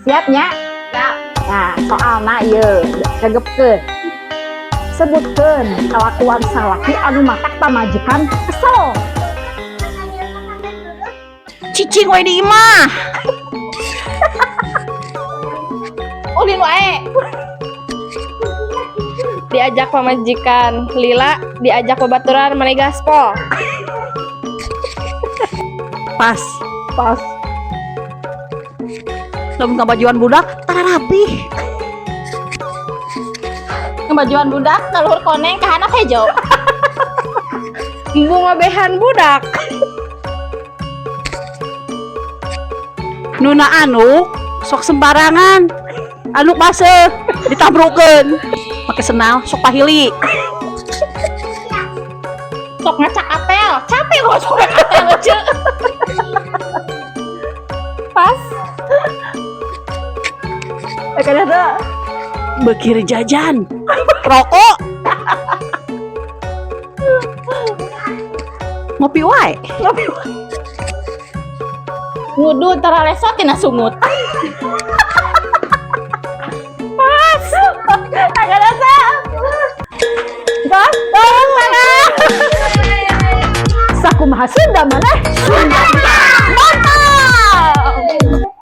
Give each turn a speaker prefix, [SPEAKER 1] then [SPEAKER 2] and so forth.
[SPEAKER 1] Siapnya?
[SPEAKER 2] Siap.
[SPEAKER 1] Nah, soalna ieu gegepkeun. Sebutkeun kelakuan salaki anu matak pamajikan kesel.
[SPEAKER 2] Cicing we di imah. Ulin wae. Diajak pamajikan lila, diajak babaturan maneh gaspol.
[SPEAKER 3] Pas.
[SPEAKER 1] Pas.
[SPEAKER 3] Lamun ngabajuan budak tara rapi.
[SPEAKER 2] Ngebajuan budak kaluhur koneng ka handap hejo. Bunga behan budak.
[SPEAKER 3] Nuna anu sok sembarangan. Anu baseuh ditabrukeun. Make senal sok pahili.
[SPEAKER 2] Sok ngacak apel, capek kok sok ngacak apel lucu. Pas.
[SPEAKER 1] Kadang
[SPEAKER 3] Bekir jajan. Rokok. Ngopi wae.
[SPEAKER 2] Ngudu tara lesot tina sungut. Pas. Agak rasa.
[SPEAKER 1] Pas. Sakumaha Sunda maneh.
[SPEAKER 2] Sunda.